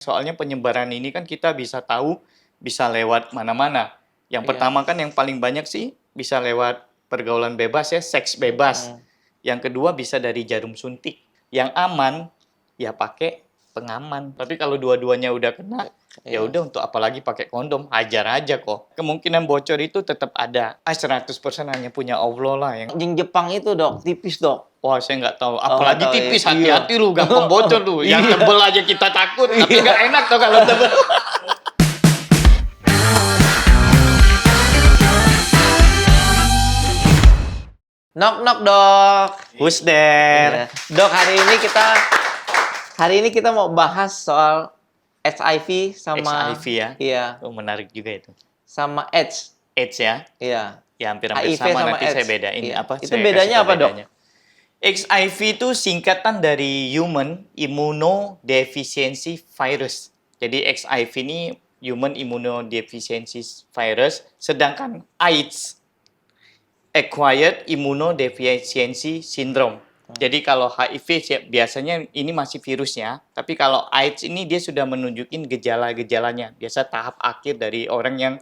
Soalnya penyebaran ini kan kita bisa tahu bisa lewat mana-mana. Yang Iya. pertama kan yang paling banyak sih bisa lewat pergaulan bebas ya, seks bebas. Yang kedua bisa dari jarum suntik. Yang aman ya pakai pengaman. Tapi kalau dua-duanya udah kena, ya Iya. udah untuk apalagi pakai kondom, hajar aja kok. Kemungkinan bocor itu tetap ada. 100% hanya punya Allah lah yang. Anjing Jepang itu dok, tipis dok. Wah, saya nggak tahu. Oh, nggak Apalagi tahu ya. tipis, Iya. hati-hati lu, gampang bocor tuh. Yang Iya. tebel aja kita takut, tapi Iya. nggak enak tuh kalau tebel. Knock knock dok. Who's there? Iya. Dok, hari ini kita mau bahas soal HIV sama HIV ya? Iya, Oh, menarik juga itu. sama AIDS. AIDS ya? Iya. Ya hampir-hampir HIV sama, sama nanti AIDS. saya bedain. Iya. Apa? Itu Saya bedanya kasih tahu apa, Dok? bedanya. HIV itu singkatan dari Human Immunodeficiency Virus. Jadi HIV ini Human Immunodeficiency Virus, sedangkan AIDS Acquired Immunodeficiency Syndrome. Jadi kalau HIV biasanya ini masih virusnya, tapi kalau AIDS ini dia sudah menunjukin gejala-gejalanya. Biasa tahap akhir dari orang yang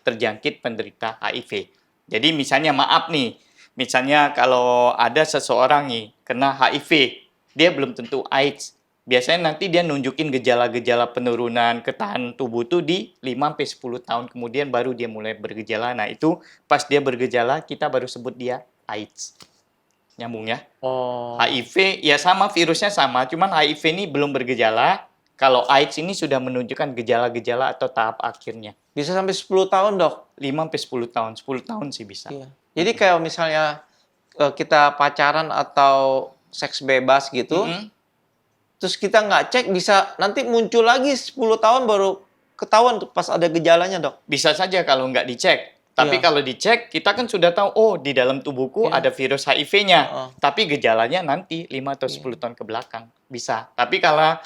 terjangkit penderita HIV. Jadi misalnya maaf nih, misalnya kalau ada seseorang nih kena HIV, dia belum tentu AIDS. Biasanya nanti dia nunjukin gejala-gejala penurunan ketahanan tubuh tuh di 5-10 tahun kemudian baru dia mulai bergejala. Nah, itu pas dia bergejala kita baru sebut dia AIDS. Nyambung ya? Oh. HIV ya sama, virusnya sama, cuman HIV ini belum bergejala. Kalau AIDS ini sudah menunjukkan gejala-gejala atau tahap akhirnya. Bisa sampai 10 tahun, Dok. 5-10 tahun, 10 tahun sih bisa. Iya. Jadi kayak misalnya kita pacaran atau seks bebas gitu, terus kita nggak cek, bisa nanti muncul lagi 10 tahun baru ketahuan tuh pas ada gejalanya, Dok. Bisa saja kalau nggak dicek. Tapi Iya. kalau dicek, kita kan sudah tahu, oh di dalam tubuhku Iya. ada virus HIV-nya. Heeh. Tapi gejalanya nanti 5 atau 10 tahun ke belakang. Bisa. Tapi karena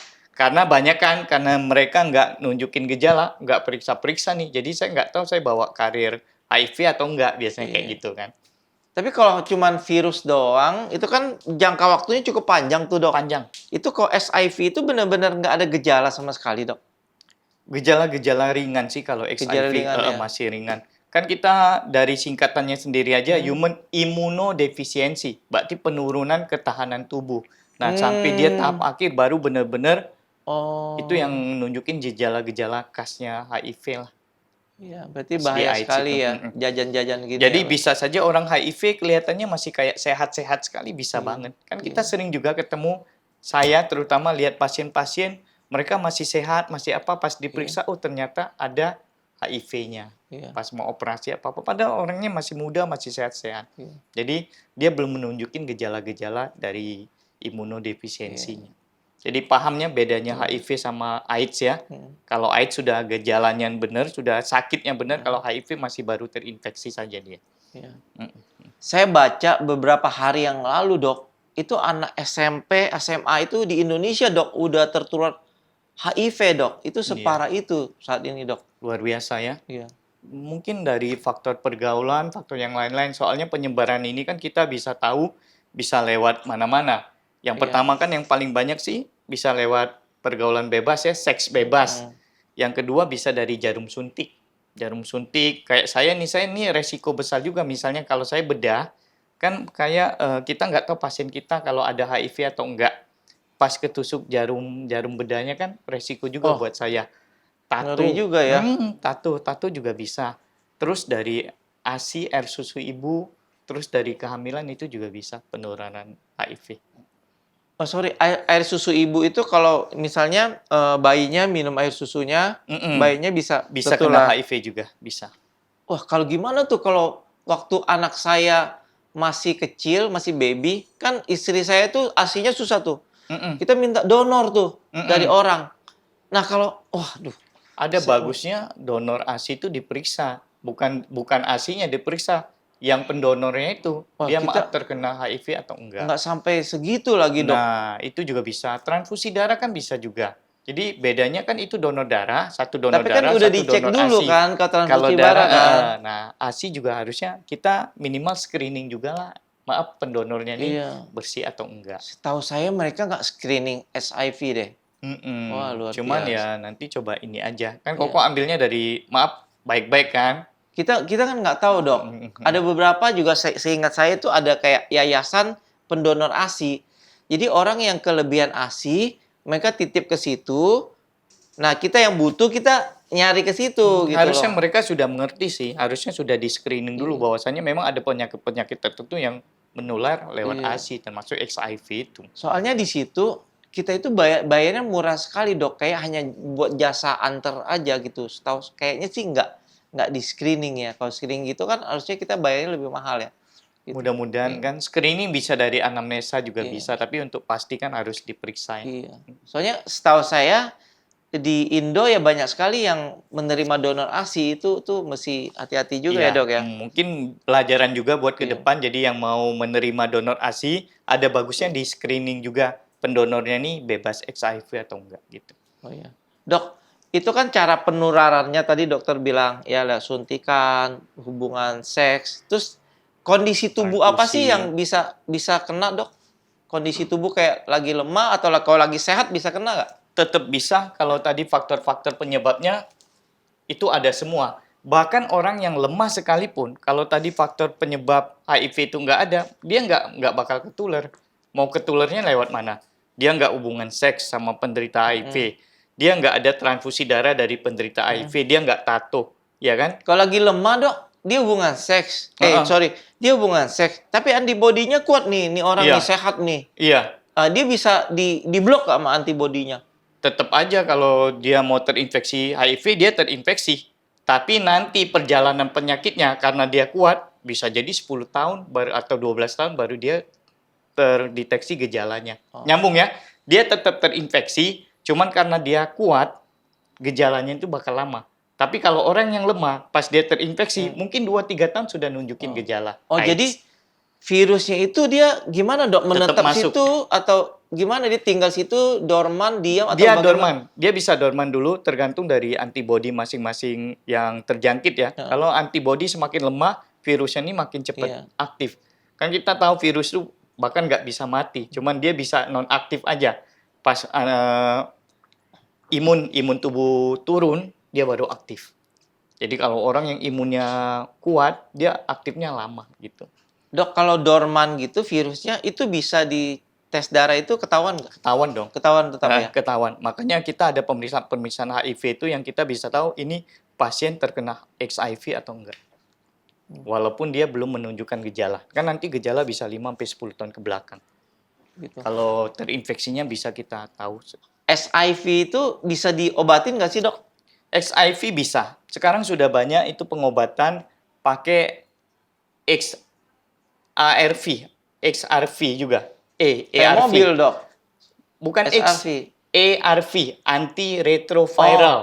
banyak kan, karena mereka nggak nunjukin gejala, nggak periksa-periksa nih. Jadi saya nggak tahu saya bawa karir HIV atau nggak, biasanya kayak Iya. gitu kan. Tapi kalau cuman virus doang, itu kan jangka waktunya cukup panjang tuh, Dok. Panjang. Itu kalau HIV itu benar-benar nggak ada gejala sama sekali, Dok. Gejala-gejala ringan sih kalau HIV, Gejala ringan, ya. masih ringan. Kan kita dari singkatannya sendiri aja, Human Immunodeficiency, berarti penurunan ketahanan tubuh. Nah, sampai dia tahap akhir baru benar-benar Oh. itu yang nunjukin gejala-gejala khasnya HIV lah. Iya, berarti Di bahaya AIDS sekali itu. ya, jajan-jajan gitu. Jadi ya, Pak? bisa saja orang HIV kelihatannya masih kayak sehat-sehat sekali, bisa Iya. banget. Kan kita sering juga ketemu, saya terutama lihat pasien-pasien, mereka masih sehat, masih apa, pas diperiksa, oh ternyata ada HIV-nya. Iya. Pas mau operasi apa-apa, padahal orangnya masih muda, masih sehat-sehat. Iya. Jadi dia belum menunjukin gejala-gejala dari imunodefisiensinya. Jadi pahamnya bedanya HIV sama AIDS ya. Kalau AIDS sudah gejalanya benar, sudah sakitnya benar, kalau HIV masih baru terinfeksi saja dia. Iya. Mm. Saya baca beberapa hari yang lalu, Dok, itu anak SMP, SMA itu di Indonesia, Dok, udah tertular HIV, Dok. Itu separah itu saat ini, Dok. Luar biasa ya. Iya. Mungkin dari faktor pergaulan, faktor yang lain-lain. Soalnya penyebaran ini kan kita bisa tahu bisa lewat mana-mana. Yang Iya. pertama kan yang paling banyak sih bisa lewat pergaulan bebas ya, seks bebas. Yang kedua bisa dari jarum suntik. Jarum suntik, kayak saya nih resiko besar juga. Misalnya kalau saya bedah, kan kayak kita nggak tahu pasien kita kalau ada HIV atau enggak. Pas ketusuk jarum bedahnya kan resiko juga buat saya. Tato. Ngeri juga ya. Tato juga bisa. Terus dari ASI, air susu ibu, terus dari kehamilan itu juga bisa penurunan HIV. Oh, sorry, air susu ibu itu kalau misalnya bayinya minum air susunya, bayinya bisa Bisa tertular. kena HIV juga, bisa. Wah, kalau gimana tuh kalau waktu anak saya masih kecil, masih baby, kan istri saya tuh ASI-nya susah tuh. Kita minta donor tuh dari orang. Nah, kalau waduh, Ada bagusnya donor ASI itu diperiksa, bukan ASI-nya diperiksa, yang pendonornya itu Wah, dia kita terkena HIV atau enggak. nggak sampai segitu lagi, Dok. Nah, itu juga bisa. Transfusi darah kan bisa juga. Jadi bedanya kan itu donor darah, satu donor Tapi kan darah, udah satu dicek donor dulu ASI. kan ke Kalau transfusi darah, darah kan. nah ASI juga harusnya kita minimal screening juga lah. Maaf, pendonornya nih Iya. bersih atau enggak. Setahu saya mereka nggak screening HIV deh. Wah, luar Cuman biasa. ya nanti coba ini aja. Kan Iya. Koko ambilnya dari, maaf, baik-baik kan? Kita kan nggak tahu, Dok. Ada beberapa juga seingat saya itu ada kayak yayasan pendonor ASI. Jadi orang yang kelebihan ASI, mereka titip ke situ. Nah, kita yang butuh kita nyari ke situ gitu Harusnya loh. mereka sudah mengerti sih, harusnya sudah di-screening dulu Iya. bahwasannya memang ada penyakit-penyakit tertentu yang menular lewat Iya. ASI, termasuk HIV itu. Soalnya di situ kita itu bayarnya murah sekali, Dok. Kayak hanya buat jasa antar aja gitu. Setahu kayaknya sih nggak di screening ya. Kalau screening gitu kan harusnya kita bayarnya lebih mahal ya. Gitu. Mudah-mudahan Iya. kan screening bisa dari anamnesa juga Iya. bisa, tapi untuk pasti kan harus diperiksa. Iya. Soalnya setahu saya di Indo ya banyak sekali yang menerima donor ASI itu tuh mesti hati-hati juga ya, Iya, Dok ya. mungkin pelajaran juga buat ke Iya. depan. Jadi yang mau menerima donor ASI, ada bagusnya di screening juga pendonornya nih bebas HIV atau enggak gitu. Oh ya. Dok, itu kan cara penularannya tadi dokter bilang ya lah suntikan, hubungan seks. Terus kondisi tubuh apa sih Transfusi. yang bisa bisa kena, Dok? Kondisi tubuh kayak lagi lemah atau kalau lagi sehat bisa kena nggak? Tetap bisa kalau tadi faktor-faktor penyebabnya itu ada semua. Bahkan orang yang lemah sekalipun, kalau tadi faktor penyebab HIV itu nggak ada, dia nggak bakal ketular. Mau ketularnya lewat mana? Dia nggak hubungan seks sama penderita HIV. Dia nggak ada transfusi darah dari penderita HIV. Dia nggak tato, ya kan? Kalau lagi lemah, Dok, dia hubungan seks. Heeh. Sorry, dia hubungan seks. Tapi antibodinya kuat nih orang Iya. nih sehat nih. Iya, Dia bisa diblok nggak sama antibodinya? tetap aja kalau dia mau terinfeksi HIV, dia terinfeksi. Tapi nanti perjalanan penyakitnya karena dia kuat, bisa jadi 10 tahun baru atau 12 tahun baru dia terdeteksi gejalanya. Nyambung ya? Dia tetap terinfeksi, cuman karena dia kuat, gejalanya itu bakal lama. Tapi kalau orang yang lemah, pas dia terinfeksi, mungkin 2-3 tahun sudah nunjukin gejala. Oh, AIDS. jadi virusnya itu dia gimana, Dok? Menetap masuk. situ atau gimana dia tinggal situ dorman, diam atau Dia bagaimana? dorman. Dia bisa dorman dulu tergantung dari antibodi masing-masing yang terjangkit ya. Kalau antibodi semakin lemah, virusnya ini makin cepat Iya. aktif. Kan kita tahu virus itu bahkan nggak bisa mati, cuman dia bisa non aktif aja. Pas imun tubuh turun, dia baru aktif. Jadi kalau orang yang imunnya kuat, dia aktifnya lama gitu. Dok, kalau dorman gitu virusnya itu bisa di tes darah itu ketahuan nggak? Ketahuan dong. Ketahuan tetap ya? Ketahuan. Makanya kita ada pemeriksaan HIV itu yang kita bisa tahu ini pasien terkena HIV atau enggak. Walaupun dia belum menunjukkan gejala. Kan nanti gejala bisa 5-10 tahun ke belakang. Gitu. Kalau terinfeksinya bisa kita tahu. SIV itu bisa diobatin nggak sih, Dok? HIV bisa. Sekarang sudah banyak itu pengobatan pakai XRV juga. Kayak ARV. mobil, Dok. Bukan SRV. ARV, antiretroviral.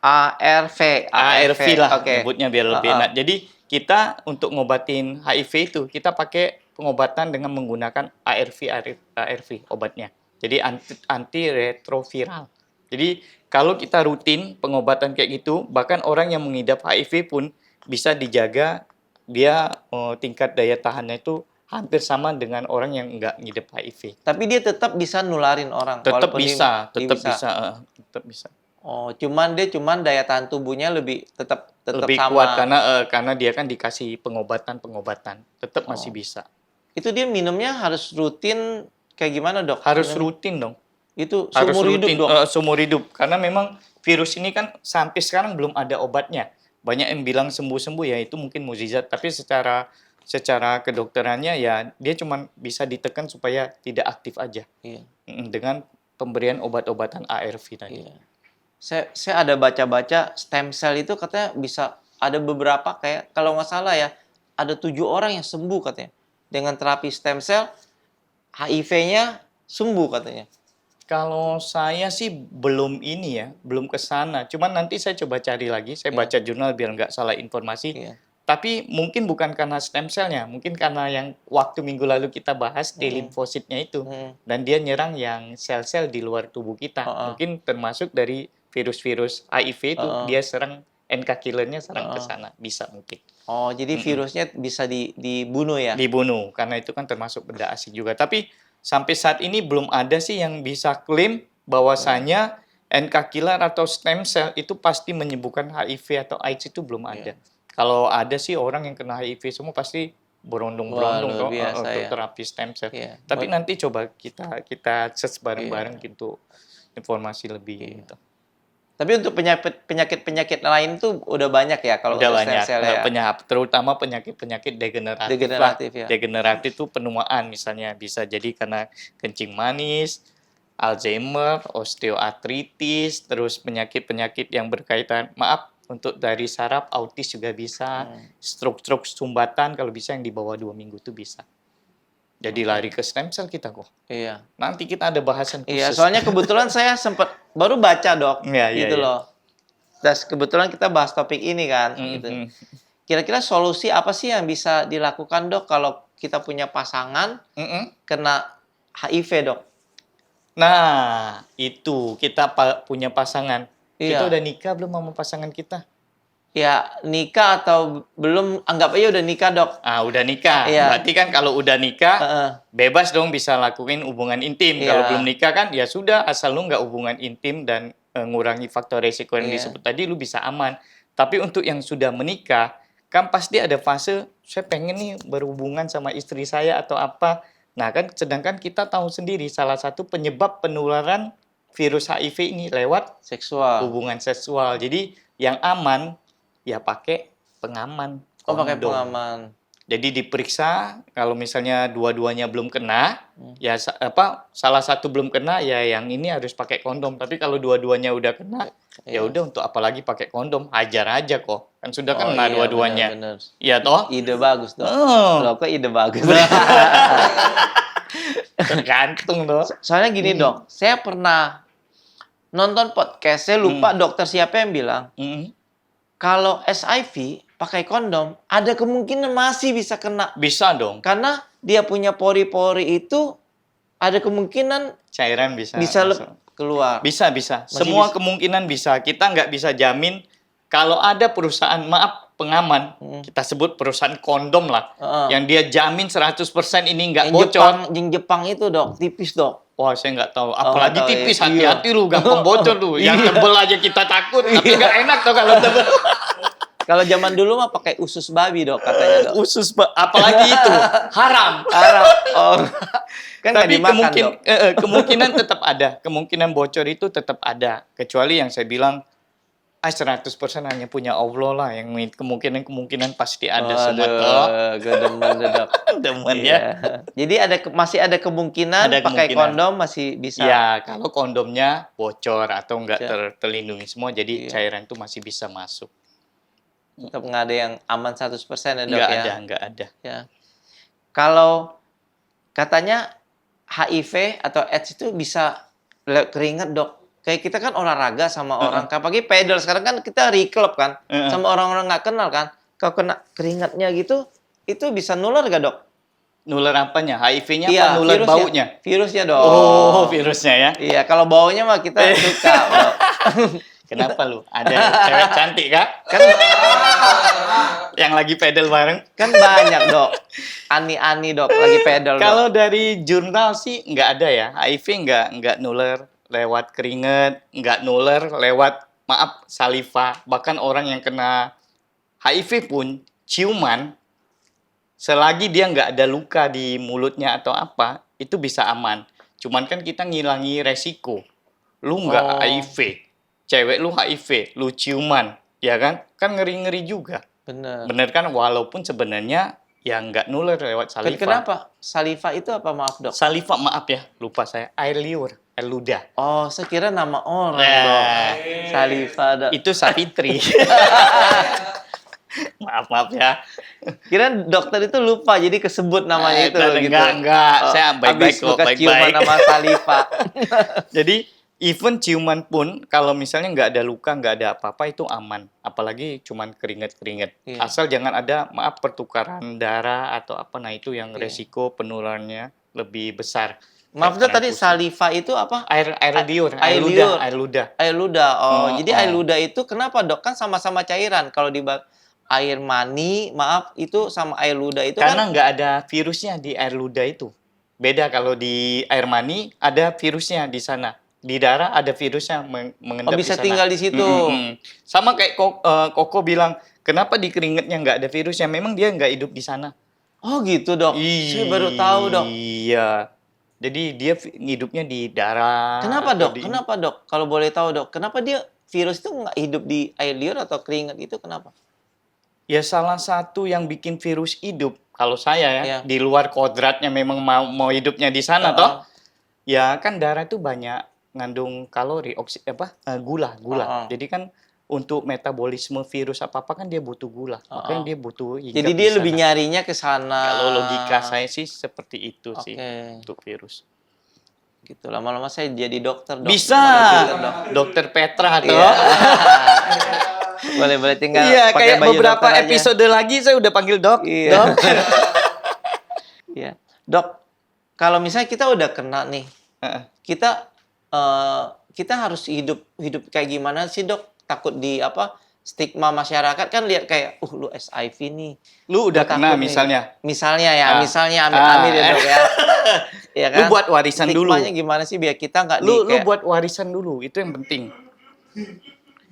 ARV. ARV lah Oke. nyebutnya biar lebih enak. Jadi kita untuk ngobatin HIV itu kita pakai pengobatan dengan menggunakan ARV obatnya. Jadi antiretroviral. Jadi kalau kita rutin pengobatan kayak gitu, bahkan orang yang mengidap HIV pun bisa dijaga dia tingkat daya tahannya itu hampir sama dengan orang yang enggak ngidap HIV. Tapi dia tetap bisa nularin orang. Tetap walaupun bisa, dia tetap bisa. Oh, cuman daya tahan tubuhnya lebih tetap Lebih sama. kuat karena dia kan dikasih pengobatan, tetap masih bisa. Itu dia minumnya harus rutin kayak gimana, Dok? Harus Minum- rutin dong. Itu Harus seumur hidup, rutin, Dok. seumur hidup. Karena memang virus ini kan sampai sekarang belum ada obatnya. Banyak yang bilang sembuh-sembuh ya itu mungkin mukjizat, tapi secara kedokterannya ya dia cuma bisa ditekan supaya tidak aktif aja. Iya. Dengan pemberian obat-obatan ARV tadi. Iya. Saya ada baca-baca stem cell itu katanya bisa ada beberapa kayak kalau nggak salah ya ada 7 orang yang sembuh katanya dengan terapi stem cell HIV-nya sembuh katanya. Kalau saya sih belum ini ya, belum ke sana. Cuman nanti saya coba cari lagi, saya baca jurnal biar nggak salah informasi. Iya. Tapi mungkin bukan karena stem cell-nya, mungkin karena yang waktu minggu lalu kita bahas T-limfositnya itu. Dan dia nyerang yang sel-sel di luar tubuh kita. Mungkin termasuk dari virus-virus HIV itu, dia serang NK killernya serang ke sana. Bisa mungkin. Oh, jadi virusnya bisa dibunuh ya? Dibunuh, karena itu kan termasuk benda asing juga. Tapi sampai saat ini belum ada sih yang bisa klaim bahwasanya NK killer atau stem cell itu pasti menyembuhkan HIV atau AIDS itu belum ada. Kalau ada sih orang yang kena HIV semua pasti berondong-berondong Wah, luar toh biasa untuk ya. terapi stem cell. Iya. Tapi nanti coba kita search bareng-bareng Iya. gitu informasi lebih gitu. Tapi untuk penyakit lain tuh udah banyak ya kalau Udah untuk stem banyak cell ya. terutama penyakit-penyakit degeneratif. Degeneratif ya. Degeneratif itu penuaan misalnya bisa jadi karena kencing manis, Alzheimer, osteoartritis, terus penyakit-penyakit yang berkaitan untuk dari saraf autis juga bisa, stroke sumbatan kalau bisa yang di bawah 2 minggu itu bisa. Jadi lari ke stem cell kita kok. Iya. Nanti kita ada bahasan khusus. Iya, soalnya kebetulan saya sempat baru baca, Dok. Iya, iya, gitu iya. loh. Terus kebetulan kita bahas topik ini kan gitu. Kira-kira solusi apa sih yang bisa dilakukan, Dok, kalau kita punya pasangan kena HIV, Dok? Nah, itu kita punya pasangan. Iya. Kita udah nikah belum sama pasangan kita? Ya, nikah atau belum, anggap aja udah nikah, Dok. Ah, udah nikah. Iya. Berarti kan kalau udah nikah, Heeh. bebas dong bisa lakuin hubungan intim. Iya. Kalau belum nikah kan, ya sudah, asal lu nggak hubungan intim dan ngurangi faktor resiko yang Iya. disebut tadi, lu bisa aman. Tapi untuk yang sudah menikah, kan pasti ada fase, saya pengen nih berhubungan sama istri saya atau apa. Nah kan, sedangkan kita tahu sendiri, salah satu penyebab penularan virus HIV ini lewat Seksual. hubungan seksual. Jadi yang aman ya pakai pengaman. Oh, pakai kondom. pengaman. Jadi diperiksa kalau misalnya dua-duanya belum kena, ya salah satu belum kena ya yang ini harus pakai kondom. Tapi kalau dua-duanya udah kena, ya udah untuk apalagi pakai kondom, hajar aja kok. Kan sudah kena iya, dua-duanya. benar. Iya toh? Ide bagus, Dok. Oh, Loh, kok ide bagus? tergantung toh. Soalnya gini, Dok. Saya pernah nonton podcast, saya lupa dokter siapa yang bilang, Mm. kalau SIV pakai kondom, ada kemungkinan masih bisa kena. Bisa dong. Karena dia punya pori-pori itu, ada kemungkinan Cairan bisa. bisa masuk. keluar. Bisa. Masih Semua bisa. kemungkinan bisa. Kita nggak bisa jamin kalau ada perusahaan, pengaman, kita sebut perusahaan kondom lah, Heeh. yang dia jamin 100% ini nggak Yang bocor. Jepang itu, Dok, tipis, Dok. Wah, saya nggak tahu. Apalagi nggak tahu tipis, ya. hati-hati lu, gampang bocor tuh. Yang tebel aja kita takut, tapi nggak enak tuh kalau tebel. Kalau zaman dulu mah pakai usus babi, Dok, katanya, Dok. Apalagi itu, haram. Arab. Oh. Kan nggak Tapi dimakan, Dok. kemungkinan tetap ada. Kemungkinan bocor itu tetap ada. Kecuali yang saya bilang, 100% hanya punya Allah lah. Yang kemungkinan pasti ada semua. Toh. Gue demen, Dok. Demen Iya. ya. Jadi masih ada kemungkinan Ada pakai kemungkinan. kondom masih bisa. Ya, kalau kondomnya bocor atau nggak Ya. terlindungi semua, jadi Iya. cairan itu masih bisa masuk. Tetap nggak ada yang aman 100% ya, Dok, ya. Nggak ada. Ya. Kalau katanya HIV atau AIDS itu bisa keringat, Dok. Kayak kita kan olahraga sama orang, apalagi pedal sekarang kan kita reclub kan, sama orang-orang nggak kenal kan. Kalau kena keringatnya gitu, itu bisa nular gak, Dok? Nular apanya? HIV-nya Iya, apa nular virusnya. baunya? Virusnya, Dok. Oh, virusnya ya. Iya, kalau baunya mah kita suka, Dok. Kenapa lu? Ada cewek cantik kah? Kan Yang lagi pedal bareng? kan banyak, Dok. Ani-ani, Dok, lagi pedal, Dok. Kalau dari jurnal sih nggak ada ya. HIV nggak nular lewat keringat, nggak nular lewat saliva. Bahkan orang yang kena HIV pun ciuman, selagi dia nggak ada luka di mulutnya atau apa, itu bisa aman. Cuman kan kita ngilangi resiko. Lu nggak HIV, cewek lu HIV, lu ciuman, ya kan? Kan ngeri-ngeri juga. Bener. Bener kan? Walaupun sebenarnya ya nggak nular lewat saliva. Kenapa? Saliva itu apa, maaf, Dok? Saliva, maaf ya, lupa saya. Air liur, air ludah. Oh, saya kira nama orang, Nah. Dok. Saliva, Dok. Itu Savitri. Maaf ya. Kira dokter itu lupa, jadi kesebut namanya itu, gitu. Enggak. Saya baik-baik Habis kok, bekas ciuman baik-baik. sama saliva. Jadi, even ciuman pun, kalau misalnya nggak ada luka, nggak ada apa-apa, itu aman. Apalagi cuman keringet-keringet. Iya. Asal jangan ada, pertukaran darah atau apa, nah itu yang resiko penularannya lebih besar. Maaf, Dok, tadi saliva itu apa? Air liur, Air liur. air ludah. Air ludah. Oh, jadi air oh. ludah itu kenapa, Dok? Kan sama-sama cairan. Kalau di air mani, maaf, itu sama air ludah itu Karena kan nggak ada virusnya di air ludah itu. Beda kalau di air mani, ada virusnya di sana. di darah ada virusnya mengendap Oh, bisa di sana. tinggal di situ. Sama kayak Koko bilang, kenapa di keringetnya nggak ada virusnya? Memang dia nggak hidup di sana. Oh, gitu, Dok. Saya baru tahu, Dok. Iya. Jadi dia hidupnya di darah. Kenapa, atau Dok? di Kenapa, Dok? Kalau boleh tahu, Dok. Kenapa dia virus itu nggak hidup di air liur atau keringat itu kenapa? Ya salah satu yang bikin virus hidup, kalau saya ya, Iya. di luar kodratnya memang mau hidupnya di sana Heeh. toh. Ya kan darah itu banyak ngandung kalori, gula. Heeh. Jadi kan untuk metabolisme virus apa-apa kan dia butuh gula. Makanya Heeh. dia butuh hinggap Jadi di dia sana. lebih nyarinya ke sana. Kalau logika saya sih seperti itu sih Oke. untuk virus. Gitu. Lama-lama saya jadi dokter, Dok. Bisa, Dokter, Dok. Dokter Petra toh. Iya. Boleh tinggal Iya, pakai kayak baju beberapa dokter aja. episode lagi saya udah panggil dok. Iya. Dok. Iya. Dok, kalau misalnya kita udah kena nih, Heeh. kita harus hidup kayak gimana sih, Dok? Takut di stigma masyarakat kan lihat kayak, lu SIV nih. Lu udah Gua kena takut nih." misalnya. Misalnya ya, Ah. misalnya amit-amit ya, Dok ya. Iya Lu kan? buat warisan dulu. Stigmanya gimana sih biar kita nggak Lu kayak, buat warisan dulu, itu yang penting.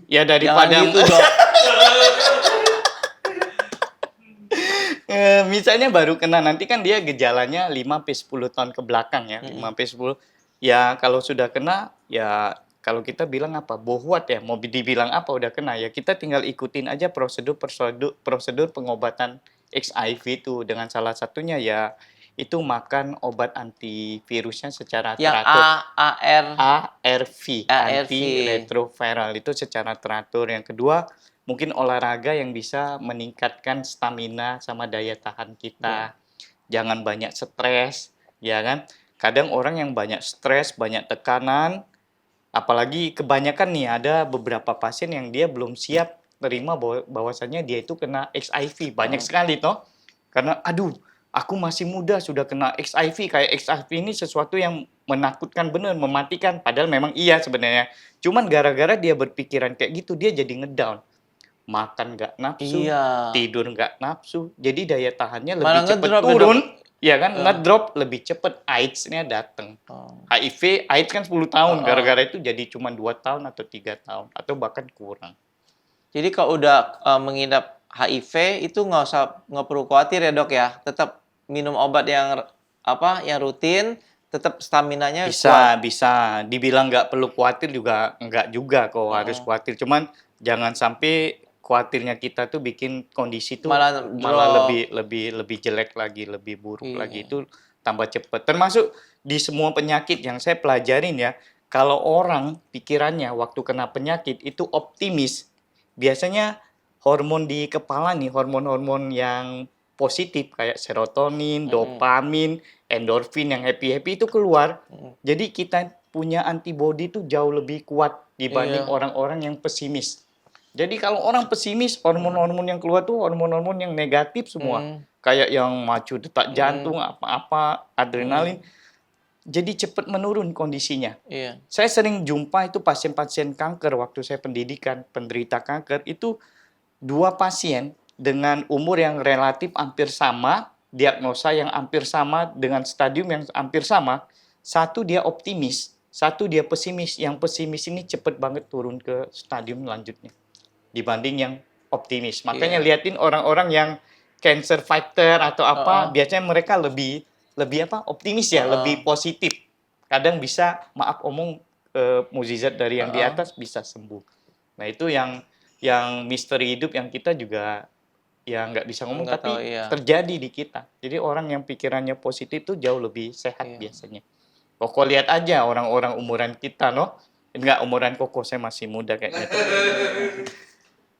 Ya jangan daripada gitu, Dok. misalnya baru kena, nanti kan dia gejalanya 5-10 tahun ke belakang ya, 5-10. Ya kalau sudah kena, ya kalau kita bilang apa, bohwat ya, mau dibilang apa udah kena, ya kita tinggal ikutin aja prosedur pengobatan HIV itu, dengan salah satunya ya itu makan obat antivirusnya secara Yang teratur. ARV, ARV. antiretroviral itu secara teratur. Yang kedua, mungkin olahraga yang bisa meningkatkan stamina sama daya tahan kita. Jangan banyak stres, ya kan? Kadang orang yang banyak stres, banyak tekanan, apalagi kebanyakan nih ada beberapa pasien yang dia belum siap terima bahwasannya dia itu kena HIV. Banyak sekali toh. Karena aduh, aku masih muda sudah kena HIV. Kayak HIV ini sesuatu yang menakutkan bener, mematikan. Padahal memang iya sebenarnya. Cuman gara-gara dia berpikiran kayak gitu, dia jadi ngedown. Makan nggak nafsu, Iya. tidur nggak nafsu. Jadi daya tahannya lebih Malah cepat ngedrop ya, turun. Dok? Ya kan, ngedrop lebih cepat, AIDS-nya datang. AIDS kan 10 tahun, gara-gara itu jadi cuma 2 tahun atau 3 tahun. Atau bahkan kurang. Jadi kalau udah mengidap HIV itu nggak perlu khawatir ya, Dok ya. Tetap minum obat yang rutin, tetap staminanya kuat. Bisa. Dibilang nggak perlu khawatir juga, nggak juga kok harus khawatir. Cuman jangan sampai khawatirnya kita tuh bikin kondisi tuh Malah malah drop. lebih jelek lagi, lebih buruk Iya. lagi. Itu tambah cepet. Termasuk di semua penyakit yang saya pelajarin ya, kalau orang pikirannya waktu kena penyakit itu optimis, biasanya hormon di kepala nih, hormon-hormon yang positif kayak serotonin, dopamin, endorfin yang happy-happy itu keluar. Jadi kita punya antibodi itu jauh lebih kuat dibanding Iya. orang-orang yang pesimis. Jadi kalau orang pesimis, hormon-hormon yang keluar tuh hormon-hormon yang negatif semua. Kayak yang macu detak jantung, apa-apa, adrenalin. Jadi cepat menurun kondisinya. Iya. Saya sering jumpa itu pasien-pasien kanker waktu saya pendidikan, penderita kanker itu 2 pasien dengan umur yang relatif hampir sama, diagnosa yang hampir sama dengan stadium yang hampir sama. Satu dia optimis, satu dia pesimis. Yang pesimis ini cepat banget turun ke stadium lanjutnya dibanding yang optimis. Makanya liatin orang-orang yang cancer fighter atau apa, biasanya mereka lebih optimis ya, lebih positif. Kadang bisa, maaf omong, mukjizat dari yang di atas bisa sembuh. Nah itu yang misteri hidup yang kita juga ya nggak bisa ngomong, Nggak tapi tahu, iya. terjadi di kita. Jadi orang yang pikirannya positif tuh jauh lebih sehat biasanya. Koko lihat aja orang-orang umuran kita, no? Enggak, umuran Koko saya masih muda kayaknya.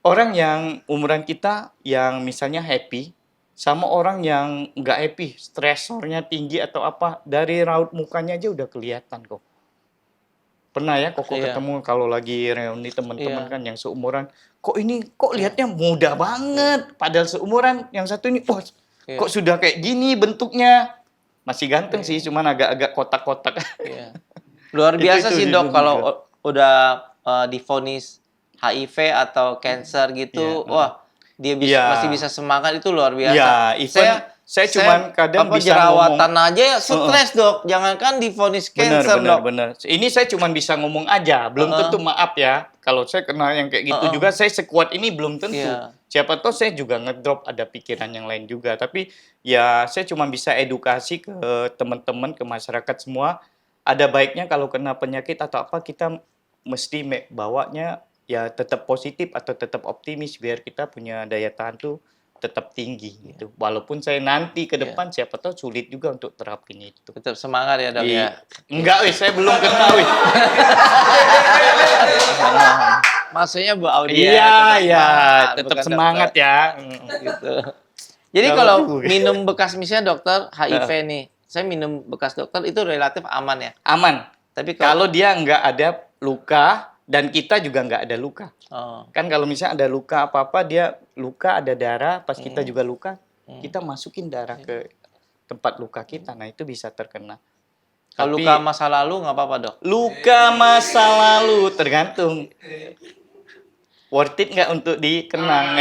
Orang yang umuran kita yang misalnya happy, sama orang yang nggak happy, stresornya tinggi atau apa, dari raut mukanya aja udah kelihatan kok. Pernah ya Koko ketemu kalau lagi reuni teman-teman kan yang seumuran, kok lihatnya muda banget, padahal seumuran, yang satu ini, kok sudah kayak gini bentuknya. Masih ganteng sih, cuman agak-agak kotak-kotak. Luar biasa Itu sih, Dok, kalau udah divonis HIV atau cancer gitu, wah dia masih bisa semangat, itu luar biasa. Iya, even Saya cuman kadang apa, bisa jerawatan aja ya stres, Dok. Jangankan divonis bener, cancer, bener, Dok. bener. Ini saya cuman bisa ngomong aja, belum tentu, maaf ya. Kalau saya kena yang kayak gitu juga, saya sekuat ini belum tentu. Iya. Siapa tahu saya juga ngedrop, ada pikiran yang lain juga. Tapi ya saya cuma bisa edukasi ke teman-teman, ke masyarakat semua. Ada baiknya kalau kena penyakit atau apa, kita mesti bawanya ya tetap positif atau tetap optimis biar kita punya daya tahan tuh tetap tinggi gitu. Walaupun saya nanti ke depan siapa tahu sulit juga untuk terapin itu. Tetap semangat ya, Dok ya. Enggak, wih, saya belum kena, wih. Maksudnya Bu Audia Iya, iya, semangat, tetap bukan semangat dokter. ya. Gitu. Jadi Kalau kalau juga. minum bekas misalnya dokter HIV nih, saya minum bekas dokter itu relatif aman ya. Aman. Tapi Kalau dia nggak ada luka dan kita juga nggak ada luka. oh, Kan kalau misalnya ada luka apa-apa, dia luka, ada darah, pas kita juga luka, kita masukin darah ke tempat luka kita. Nah, itu bisa terkena. kalau Tapi luka masa lalu nggak apa-apa, Dok. luka masa lalu tergantung. Worth it nggak untuk dikenang?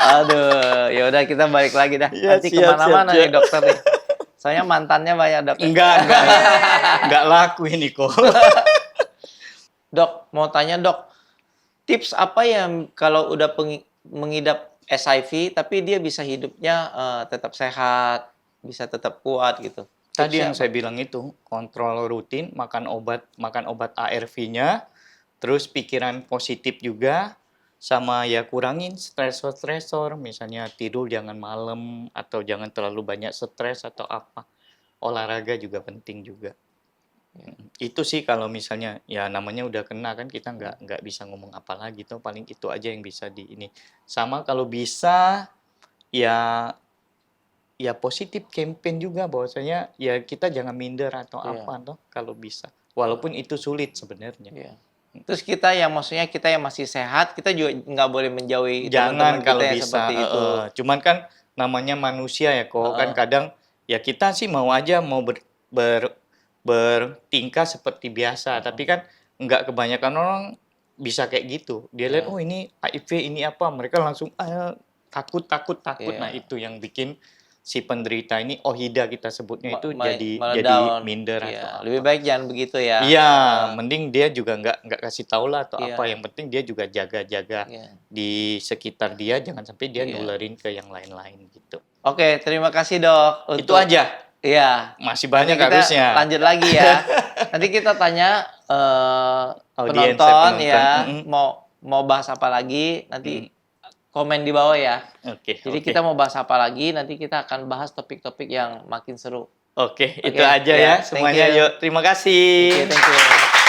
Aduh, ya udah kita balik lagi dah. Ya, Nanti siap, kemana-mana siap, nih dokter nih. Soalnya mantannya banyak, Dok. Enggak laku ini kok. Dok, mau tanya, Dok. Tips apa yang kalau udah mengidap HIV tapi dia bisa hidupnya tetap sehat, bisa tetap kuat gitu. Tadi Tipsnya yang apa? saya bilang itu, kontrol rutin, makan obat ARV-nya, terus pikiran positif juga, sama ya kurangin stresor-stresor, misalnya tidur jangan malam, atau jangan terlalu banyak stres atau apa. Olahraga juga penting juga. Itu sih kalau misalnya ya namanya udah kena kan kita nggak bisa ngomong apa lagi tuh, paling itu aja yang bisa di ini. Sama kalau bisa ya ya positif campaign juga bahwasanya ya kita jangan minder atau Iya. apa toh kalau bisa. Walaupun itu sulit sebenarnya. Iya. Terus kita yang maksudnya kita yang masih sehat, kita juga nggak boleh menjauhi Jangan teman-teman kalau kita yang bisa. seperti itu. Cuman kan namanya manusia ya kok kan kadang ya kita sih mau aja mau bertingkah seperti biasa, tapi kan nggak kebanyakan orang bisa kayak gitu. Dia lihat oh ini HIV ini apa, mereka langsung takut. Iya. Nah itu yang bikin si penderita ini OHIDA kita sebutnya itu jadi Down. minder Iya. atau apa. Lebih baik jangan begitu ya. Iya, mending dia juga nggak kasih tahu lah atau Iya. apa. Yang penting dia juga jaga-jaga Iya. di sekitar dia, jangan sampai dia Iya. nularin ke yang lain-lain gitu. Oke, terima kasih, Dok. Itu aja. Iya. Masih banyak Nanti kita harusnya. lanjut lagi ya. Nanti kita tanya Audiens, penonton penonton. ya, mau bahas apa lagi, nanti komen di bawah ya. Oke. Jadi kita mau bahas apa lagi, nanti kita akan bahas topik-topik yang makin seru. Oke, itu Oke, aja ya, ya thank semuanya. you. Yuk, terima kasih. Oke, thank you.